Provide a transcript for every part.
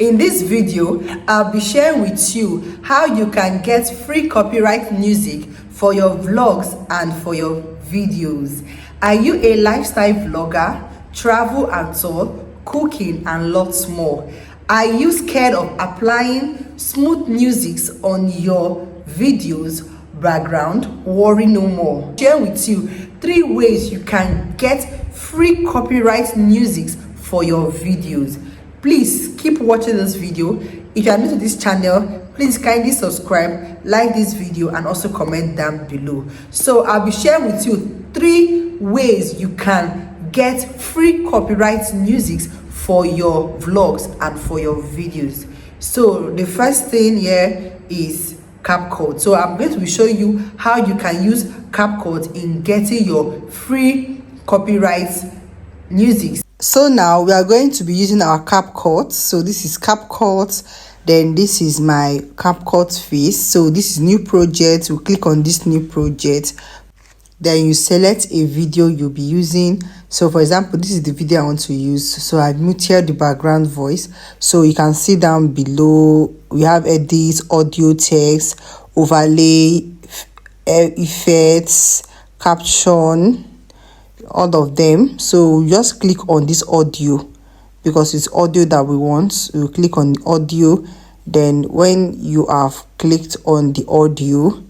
In this video, I'll be sharing with you how you can get free copyright music for your vlogs and for your videos. Are you a lifestyle vlogger, travel and tour, cooking and lots more? Are you scared of applying smooth music on your videos background? Worry no more. Share with you 3 ways you can get free copyright music for your videos. Please keep watching this video. If you are new to this channel, please kindly subscribe, like this video, and also comment down below. So I'll be sharing with you 3 ways you can get free copyright music for your vlogs and for your videos. So the first thing here is CapCut. So I'm going to show you how you can use CapCut in getting your free copyright music. So now we are going to be using our CapCut. So this is CapCut, then this is my CapCut face. So this is new project. We click on this new project, then you select a video you'll be using. So for example, this is the video I want to use. So I muted the background voice, so you can see down below we have edits, audio, text, overlay, effects, caption, all of them. So just click on this audio because it's audio that we want. You click on the audio, then when you have clicked on the audio,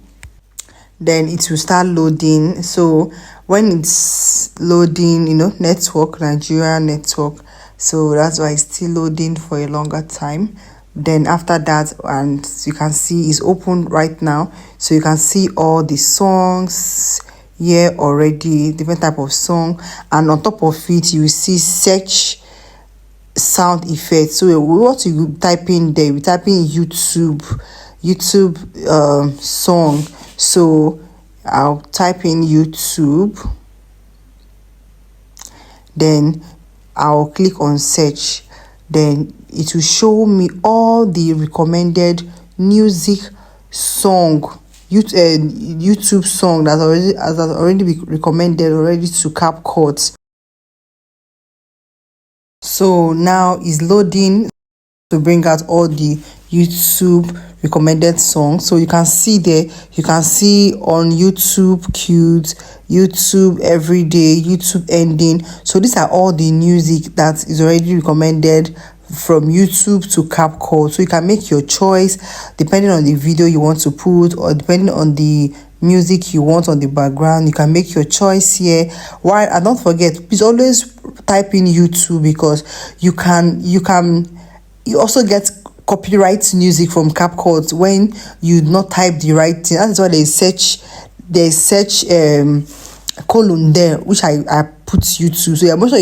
then it will start loading. So when it's loading, network, Nigeria network, so that's why it's still loading for a longer time. Then after that, and you can see it's open right now, so you can see all the songs here already, different type of song, and on top of it you will see search sound effects. So what you type in there, we type in YouTube song. So I'll type in YouTube, then I'll click on search, then it will show me all the recommended music song, YouTube song that has already been recommended already to CapCut. So now it's loading to bring out all the YouTube recommended songs. So you can see there, you can see on YouTube cute, YouTube everyday, YouTube ending. So these are all the music that is already recommended from YouTube to CapCut. So you can make your choice depending on the video you want to put, or depending on the music you want on the background. You can make your choice here. Why? And don't forget, please always type in YouTube, because you also get copyright music from CapCut when you not type the right thing. That's why they search colon there, which I put YouTube. So yeah, most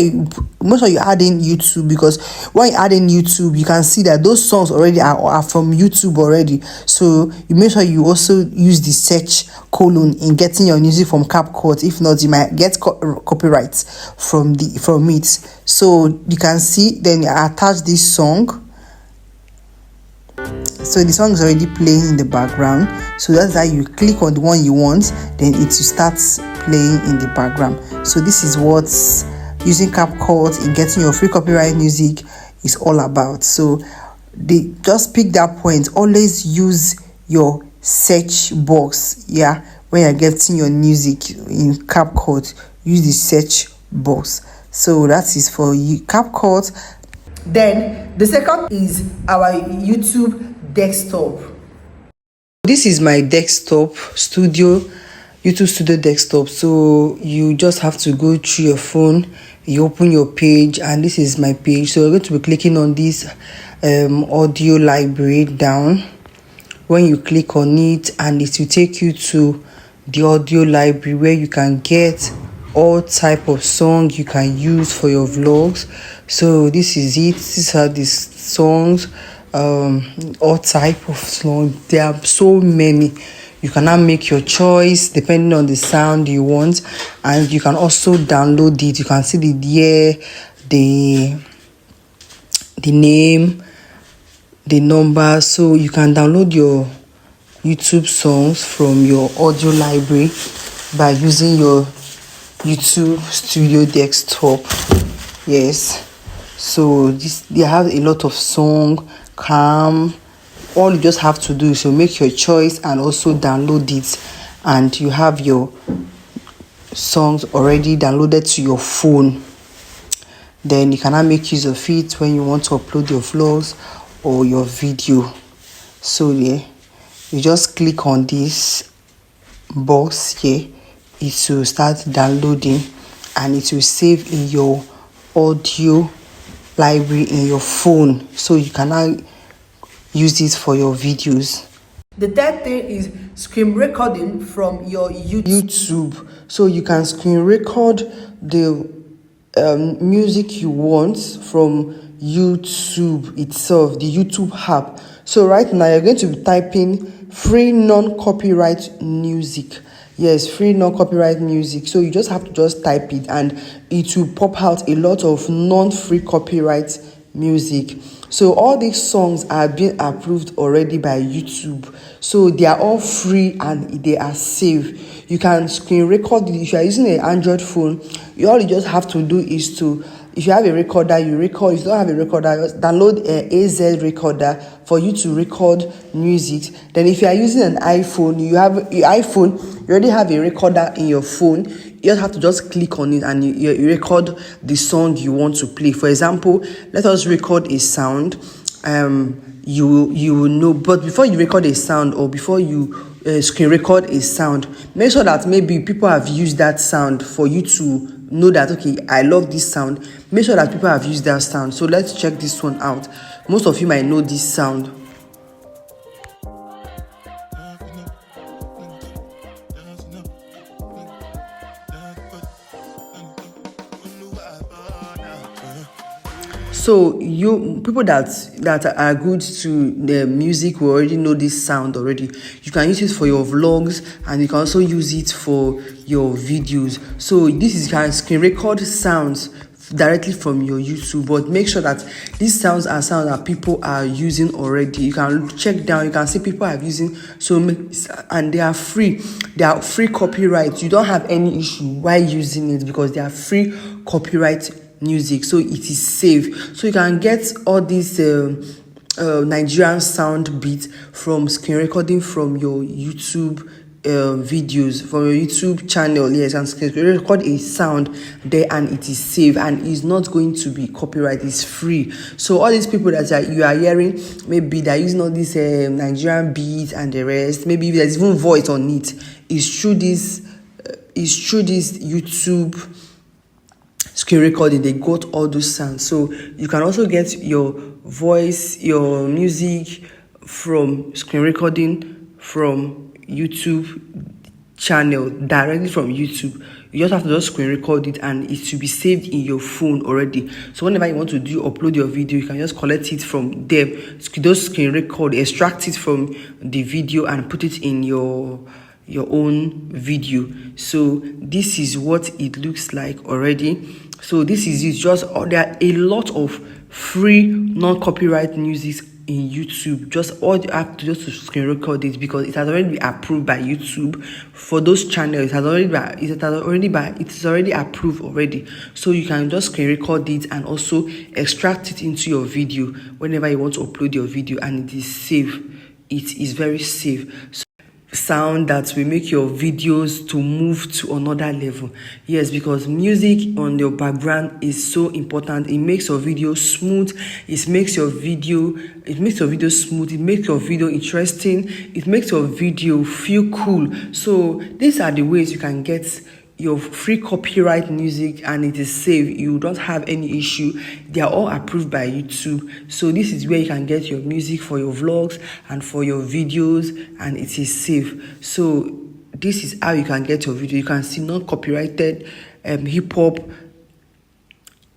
of you add in YouTube, because when you add in YouTube, you can see that those songs already are from YouTube already. So you make sure you also use the search colon in getting your music from CapCut. If not, you might get copyright from it. So you can see, then I attach this song. So the song is already playing in the background. So that's how you click on the one you want, then it starts playing in the background. So this is what using CapCut in getting your free copyright music is all about. So they just pick that point. Always use your search box. Yeah, when you're getting your music in CapCut, use the search box. So that is for you, CapCut. Then the second is our YouTube desktop. This is my desktop studio, YouTube studio desktop. So you just have to go through your phone, you open your page, and this is my page. So you're going to be clicking on this audio library down. When you click on it, and it will take you to the audio library where you can get all type of song you can use for your vlogs. So this is it. These are the songs, all type of songs. There are so many. You can now make your choice depending on the sound you want, and you can also download it. You can see the year, the name, the number. So you can download your YouTube songs from your audio library by using your YouTube studio desktop. Yes, So they have a lot of song, calm. All you just have to do is to make your choice and also download it, and you have your songs already downloaded to your phone. Then you cannot make use of it when you want to upload your vlogs or your video. So yeah, you just click on this box here, it will start downloading and it will save in your audio library in your phone, so you cannot use it for your videos. The third thing is screen recording from your YouTube. So you can screen record the music you want from YouTube itself, the YouTube app. So right now you're going to be typing free non-copyright music. Yes, free non-copyright music. So you just have to just type it and it will pop out a lot of non-free copyright music. So all these songs are being approved already by YouTube. So they are all free and they are safe. You can screen record it. If you are using an Android phone, all you just have to do is to, if you have a recorder, you record. If you don't have a recorder, just download an AZ recorder for you to record music. Then if you are using an iPhone, you already have a recorder in your phone. You just have to just click on it and you record the song you want to play. For example, let us record a sound. You will know, but before you record a sound or before you screen record a sound, make sure that maybe people have used that sound for you to know that, okay, I love this sound. Make sure that people have used that sound. So let's check this one out. Most of you might know this sound. So you people that are good to the music will already know this sound already. You can use it for your vlogs and you can also use it for your videos. So this is, you can screen record sounds directly from your YouTube, but make sure that these sounds are sounds that people are using already. You can check down, you can see people are using so many, and they are free. They are free copyright. You don't have any issue while using it because they are free copyright music, so it is safe. So you can get all these Nigerian sound beats from screen recording from your YouTube videos, from your YouTube channel. Yes, and screen record a sound there and it is safe and is not going to be copyright. It's free. So all these people that you are hearing, maybe they're using all these Nigerian beats and the rest, maybe there's even voice on it, is through this YouTube screen recording. They got all those sounds. So you can also get your voice, your music from screen recording from YouTube channel, directly from YouTube. You just have to just screen record it and it will be saved in your phone already. So whenever you want to upload your video, you can just collect it from there. Those screen record, extract it from the video and put it in your own video. So this is what it looks like already. So this is it. Just there are a lot of free non-copyright music in YouTube. Just all you have to just to screen record it because it has already been approved by YouTube for those channels. It is already approved already. So you can just screen record it and also extract it into your video whenever you want to upload your video, and it is safe. It is very safe. So sound that will make your videos to move to another level. Yes, because music on your background is so important. It makes your video smooth. It makes your video smooth. It makes your video interesting. It makes your video feel cool. So these are the ways you can get your free copyright music and it is safe. You don't have any issue. They are all approved by YouTube. So this is where you can get your music for your vlogs and for your videos, and it is safe. So this is how you can get your video. You can see non-copyrighted hip-hop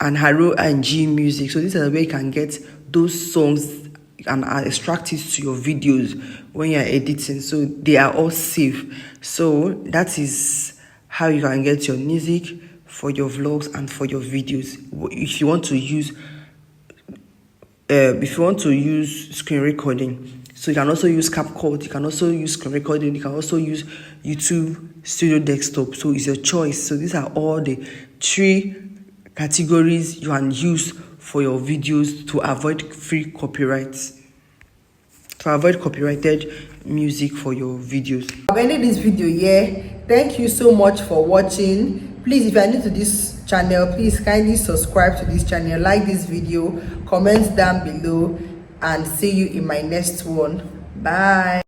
and R&G music. So this is where you can get those songs and extract it to your videos when you're editing. So they are all safe. So that is how you can get your music for your vlogs and for your videos. If you want to use screen recording, so you can also use CapCut, you can also use screen recording, you can also use YouTube Studio Desktop. So it's your choice. So these are all the 3 categories you can use for your videos to avoid copyrighted music for your videos. I've ended this video here. Thank you so much for watching. Please, if you are new to this channel, please kindly subscribe to this channel, like this video, comment down below, and see you in my next one. Bye.